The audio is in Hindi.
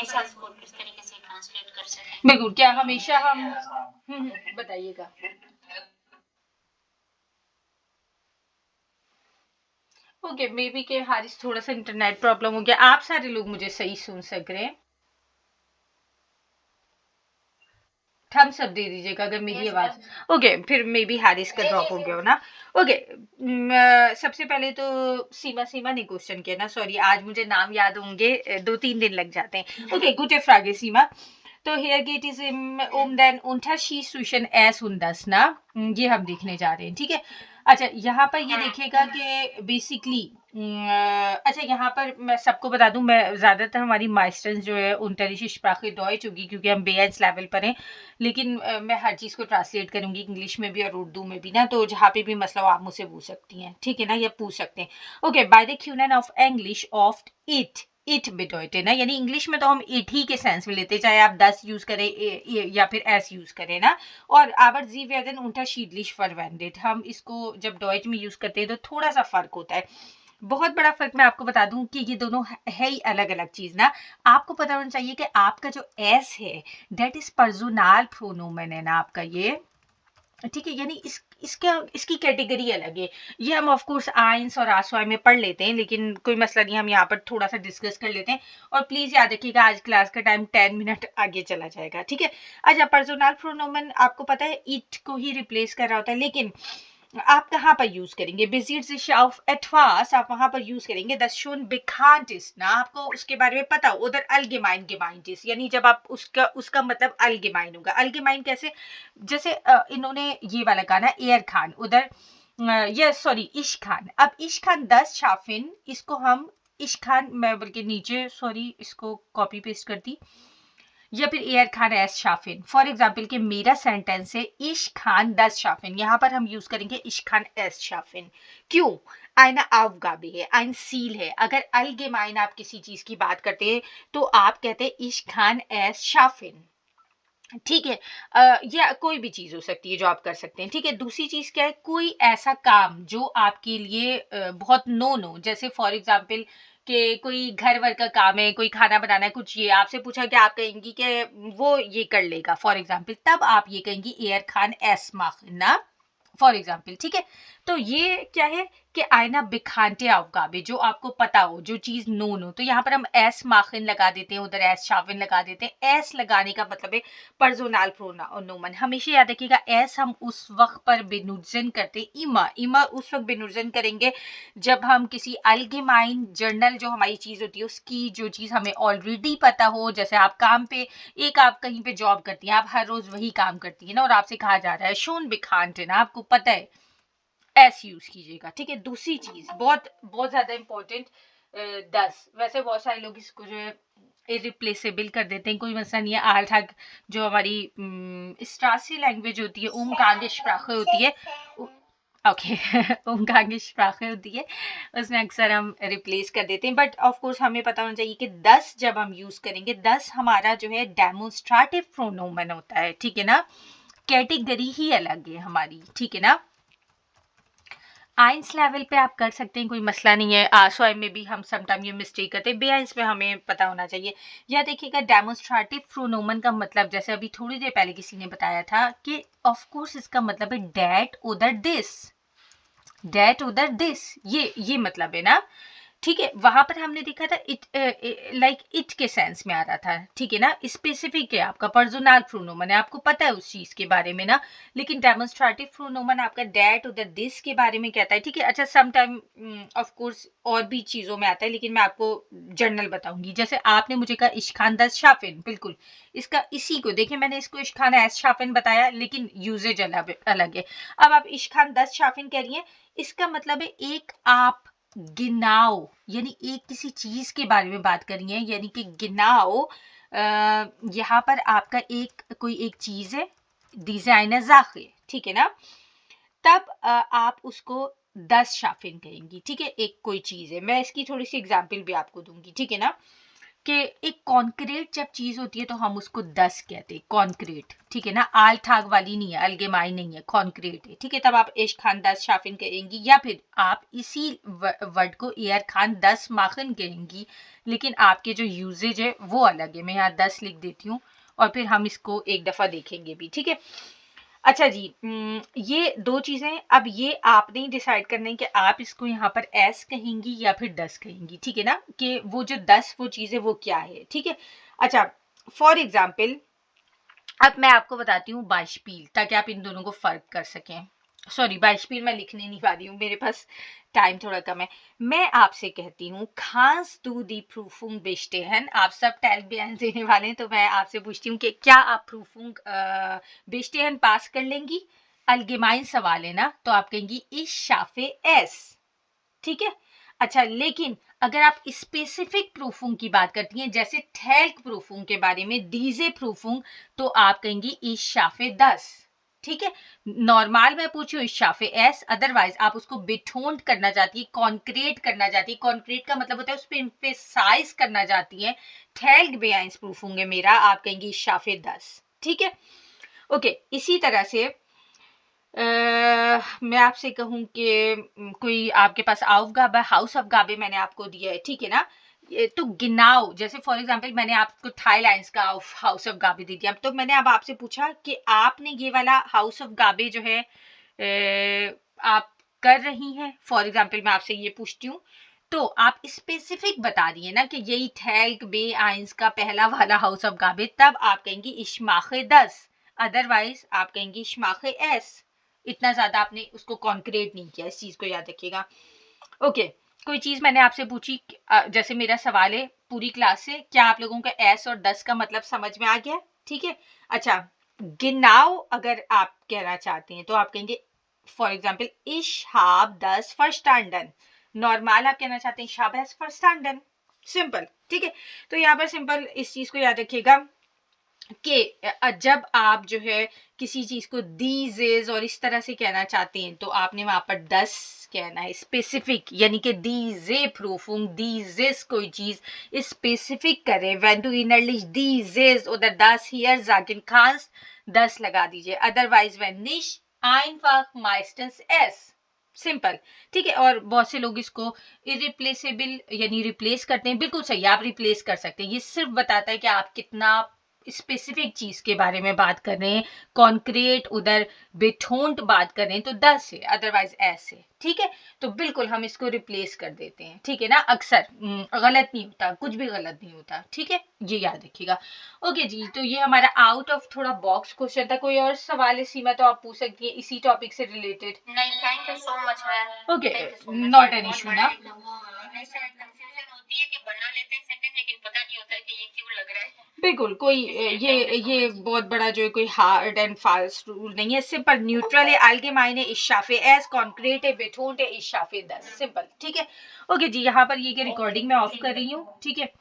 ऐसा स्कोर किस तरीके से ट्रांसलेट कर सकें? बिल्कुल, क्या हमेशा हम बताइएगा। ओके, मे बी के हारिस थोड़ा सा इंटरनेट प्रॉब्लम हो गया। आप सारे लोग मुझे सही सुन सक रहे हैं? थम्स अप दे दीजिएगा अगर मेरी आवाज ओके, फिर मे बी हारिस का ड्रॉप हो गया हो ना। ओके, सबसे पहले तो सीमा ने क्वेश्चन किया ना, सॉरी आज मुझे नाम याद होंगे 2-3 दिन लग जाते हैं। ओके, gute Frage सीमा। तो here geht es den Unterschied एस उनदस ना, ये हम देखने जा रहे हैं, ठीक है। अच्छा, यहाँ पर ये देखिएगा कि बेसिकली अच्छा, यहाँ पर मैं सबको बता दूं, मैं ज़्यादातर हमारी माइस्टर्स जो है unterrichte Sprache Deutsch होगी क्योंकि हम B1 लेवल पर हैं, लेकिन मैं हर चीज़ को ट्रांसलेट करूंगी इंग्लिश में भी और उर्दू में भी ना, तो जहाँ पे भी मसला हो आप मुझसे पूछ सकती हैं, ठीक है ना, या पूछ सकते हैं। ओके, बाय द क्यूनन of English of it bedeutet ना, यानी इंग्लिश में तो हम इट ही के सेंस में लेते हैं, चाहे आप 10 यूज करें या फिर एस यूज करें ना। और आवर जी werden unterschiedlich verwendet, हम इसको जब डॉइच में यूज करते हैं तो थोड़ा सा फर्क होता है, बहुत बड़ा फर्क। मैं आपको बता दूं कि ये दोनों है ही अलग अलग चीज ना। आपको पता होना चाहिए कि आपका जो एस है दैट इज पर्सोनल प्रोनोमेन है ना आपका, ये ठीक है, यानी इसकी कैटेगरी अलग है। ये हम ऑफ कोर्स आइंस और आसवाई में पढ़ लेते हैं, लेकिन कोई मसला नहीं, हम यहाँ पर थोड़ा सा डिस्कस कर लेते हैं। और प्लीज याद रखिएगा आज क्लास का टाइम 10 मिनट आगे चला जाएगा, ठीक है। अच्छा, पर्सोनल प्रोनोमेन आपको पता है इट को ही रिप्लेस कर रहा होता है, लेकिन आप कहाँ पर यूज करेंगे? बेसिड्स sich auf etwas, आप वहां पर यूज करेंगे das schon bekannt ist ना, आपको उसके बारे में पता हो। उधर allgemein gemeint ist, यानी जब आप उसका मतलब allgemein होगा। allgemein कैसे? जैसे इन्होंने ये वाला कहा ना एयर खान, उधर ये सॉरी इश खान। अब इश खान 10 शाफिन, इसको हम इश खान, मैं बल्कि नीचे सॉरी इसको कॉपी पेस्ट करती, या फिर एयर खान एस शाफिन। फॉर एग्जाम्पल कि मेरा सेंटेंस है इश खान 10 शाफिन, यहाँ पर हम यूज करेंगे इश खान एस शाफिन। क्यों? आइना aufgabe है, आइन सील है। अगर अलगेमाइन आप किसी चीज की बात करते हैं तो आप कहते हैं इश खान एस शाफिन, ठीक है। या कोई भी चीज हो सकती है जो आप कर सकते हैं, ठीक है। दूसरी चीज क्या है? कोई ऐसा काम जो आपके लिए बहुत नोन हो, जैसे फॉर एग्जाम्पल कि कोई घर वर का काम है, कोई खाना बनाना है, कुछ ये आपसे पूछा कि आप कहेंगी कि वो ये कर लेगा फॉर एग्जाम्पल, तब आप ये कहेंगी एयर खान एस माख ना, फॉर एग्जाम्पल, ठीक है। तो ये क्या है कि आयना बिखानते aufgabe, जो आपको पता हो, जो चीज नोन हो, तो यहाँ पर हम एस माखिन लगा देते हैं, उधर एस शाविन लगा देते हैं। एस लगाने का मतलब है पर्सोनल प्रोनोमन। हमेशा याद रखिएगा एस हम उस वक्त पर बेनुजन करते, इमा उस वक्त बेनुजन करेंगे जब हम किसी अलगेमाइन जर्नल जो हमारी चीज होती है उसकी जो चीज हमें ऑलरेडी पता हो। जैसे आप काम पे, आप कहीं पे जॉब करती हैं, आप हर रोज वही काम करती है ना, और आपसे कहा जा रहा है शोन बिखांट है ना, आपको पता है, एस यूज कीजिएगा, ठीक है। दूसरी चीज बहुत बहुत ज्यादा इंपॉर्टेंट, 10, वैसे बहुत सारे लोग इसको जो है इरिप्लेसेबल कर देते हैं, कोई मसला नहीं है। आल्टाग जो हमारी स्ट्रासी लैंग्वेज होती है, umgangssprache sprache होती है, ओके umgangssprache sprache होती है, उसमें अक्सर हम रिप्लेस कर देते हैं। बट ऑफ कोर्स हमें पता होना चाहिए कि 10 जब हम यूज करेंगे, 10 हमारा जो है डेमोन्स्ट्रेटिव प्रोनोमन होता है, ठीक है ना, कैटेगरी ही अलग है हमारी, ठीक है ना। आइंस लेवल पे आप कर सकते हैं, कोई मसला नहीं है। आसवाई में भी हम समटाइम ये मिस्टेक करते हैं, बेआइंस में हमें पता होना चाहिए। या देखिएगा डेमोन्स्ट्रेटिव प्रोनोमन का मतलब, जैसे अभी थोड़ी देर पहले किसी ने बताया था कि ऑफ कोर्स इसका मतलब है डैट उधर दिस, डैट उधर दिस, ये मतलब है ना, ठीक है। वहां पर हमने देखा था इट, लाइक इट के सेंस में आ रहा था, ठीक है ना। स्पेसिफिक है, आपका पर्सोनल प्रोनोमन है, आपको पता है उस चीज के बारे में ना। लेकिन डेमोन्स्ट्रेटिव प्रोनोमन आपका दैट उधर दिस के बारे में कहता है, ठीक है। अच्छा, सम टाइम ऑफ कोर्स और भी चीजों में आता है, लेकिन मैं आपको जनरल बताऊंगी। जैसे आपने मुझे कहा इश्खान दस शाफिन, बिल्कुल इसका इसी को देखिए, मैंने इसको इश्खान एस शाफिन बताया, लेकिन यूजेज अलग है। अब आप इश्खान दस शाफिन कह रही है, इसका मतलब है एक आप गिनाओ, यानी एक किसी चीज के बारे में बात करी है, यानी कि गिनाओ। यहाँ पर आपका कोई एक चीज है, डिजाइनर जाखे, ठीक है ना, तब आप उसको 10 शाफिन कहेंगी, ठीक है। एक कोई चीज है, मैं इसकी थोड़ी सी एग्जाम्पल भी आपको दूंगी, ठीक है ना। कि एक कॉन्क्रीट जब चीज होती है तो हम उसको 10 कहते हैं, कॉन्क्रीट, ठीक है ना, आल ठाग वाली नहीं है, अलगेमाई नहीं है, कॉन्क्रीट है, ठीक है। तब आप इश्क खान 10 शाफिन कहेंगी, या फिर आप इसी वर्ड को एयर खान 10 माखन कहेंगी, लेकिन आपके जो यूजेज है वो अलग है। मैं यहाँ 10 लिख देती हूँ और फिर हम इसको एक दफा देखेंगे भी, ठीक है। अच्छा जी, ये दो चीजें, अब ये आपने ही डिसाइड करना है कि आप इसको यहाँ पर एस कहेंगी या फिर 10 कहेंगी, ठीक है ना, कि वो जो 10 वो चीजें वो क्या है, ठीक है। अच्छा, फॉर एग्जाम्पल अब मैं आपको बताती हूँ बाइशपील, ताकि आप इन दोनों को फर्क कर सकें। सॉरी, बाइशपील मैं लिखने नहीं पा रही हूँ, मेरे पास टाइम थोड़ा कम है। मैं आपसे कहती हूँ खास तू दी प्रूफुंग बेचते हैं, आप सब टैग बयान देने वाले हैं, तो मैं आपसे पूछती हूँ कि क्या आप प्रूफुंग बेचते हैं पास कर लेंगी? अलगेमाइन सवाल है ना, तो आप कहेंगी इस शाफे एस, ठीक है। अच्छा, लेकिन अगर आप स्पेसिफिक प्रूफुंग की बात करती हैं, जैसे थैल्क प्रूफुंग के बारे में, डीजे प्रूफुंग, तो आप कहेंगी इस शाफे 10, ठीक है। नॉर्मल मैं पूछूं इस शाफे एस, अदरवाइज आप उसको बिठोंड करना चाहती है, कॉन्क्रीट करना चाहती है, कॉन्क्रीट का मतलब होता है उस पर एम्फेसाइज करना चाहती है, थैल्क बेआइंस प्रूफुंग है मेरा, आप कहेंगी इस शाफे 10, ठीक है। ओके, इसी तरह से मैं आपसे कहूँ कि कोई आपके पास aufgabe हाउस ऑफ गाबे मैंने आपको दिया है, ठीक है ना, तो गिनाओ, जैसे फॉर एग्जांपल मैंने आपको थाई लाइन्स का हाउस ऑफ गाबे दे दिया, तो मैंने अब आपसे पूछा कि आपने ये वाला हाउस ऑफ गाबे जो है आप कर रही हैं, फॉर एग्जांपल मैं आपसे ये पूछती हूँ, तो आप स्पेसिफिक बता रही है ना कि यही थैल्क बे आइंस का पहला वाला हाउस ऑफ गाबे, तब आप कहेंगी इश्माखे 10, अदरवाइज आप कहेंगी इश्माखे एस। इतना ज्यादा आपने उसको कॉन्क्रीट नहीं किया, इस चीज को याद रखिएगा। ओके, कोई चीज मैंने आपसे पूछी, जैसे मेरा सवाल है पूरी क्लास से, क्या आप लोगों को एस और 10 का मतलब समझ में आ गया? ठीक है। अच्छा, गिनाओ अगर आप कहना चाहते हैं तो आप कहेंगे फॉर एग्जाम्पल इशाब 10 फर्स्टांडन, नॉर्मल आप कहना चाहते हैं शाबैस फर्स्टांडन, सिंपल, ठीक है। तो यहाँ पर सिंपल इस चीज को याद रखिएगा कि जब आप जो है किसी चीज को दीज इज और इस तरह से कहना चाहते हैं तो आपने वहां पर 10 कहना है, स्पेसिफिक, यानी कि दीजे प्रूफुंग दीज इज कोई चीज स्पेसिफिक करे, व्हेन टू इनरलिश दीज इज उधर 10 हियर जाकिन खास 10 लगा दीजिए, अदरवाइज व्हेन निश आइनफाक माइस्टन्स एस, सिंपल, ठीक है। और बहुत से लोग इसको इरिप्लेसेबल यानी रिप्लेस करते हैं, बिल्कुल सही, आप रिप्लेस कर सकते हैं, ये सिर्फ बताता है कि आप कितना स्पेसिफिक चीज के बारे में बात कर रहे हैं, कॉन्क्रीट उधर बेठोंट बात कर रहे हैं तो 10 है, अदरवाइज ऐसे, ठीक है। तो बिल्कुल हम इसको रिप्लेस कर देते हैं, ठीक है ना, अक्सर गलत नहीं होता, कुछ भी गलत नहीं होता, ठीक है, ये याद रखिएगा। ओके जी, तो ये हमारा आउट ऑफ थोड़ा बॉक्स क्वेश्चन था। कोई और सवाल है सीमा तो आप पूछ सकती है इसी टॉपिक से रिलेटेड। नहीं, thank you so much ma'am. Okay, not an issue ना। ऐसा कंफ्यूजन होती है कि बना लेते हैं सेंटेंस लेकिन पता नहीं होता है कि ये क्यों लग रहा है। बिल्कुल, कोई ये बहुत बड़ा जो है कोई हार्ड एंड फास्ट रूल नहीं है, सिंपल न्यूट्रल है, अलगेमाइन है, इशाफे एस, कॉन्क्रीट है, बेठोंट है, इशाफे 10, सिंपल, ठीक है। ओके जी, यहाँ पर ये कि रिकॉर्डिंग मैं ऑफ कर रही हूँ, ठीक है।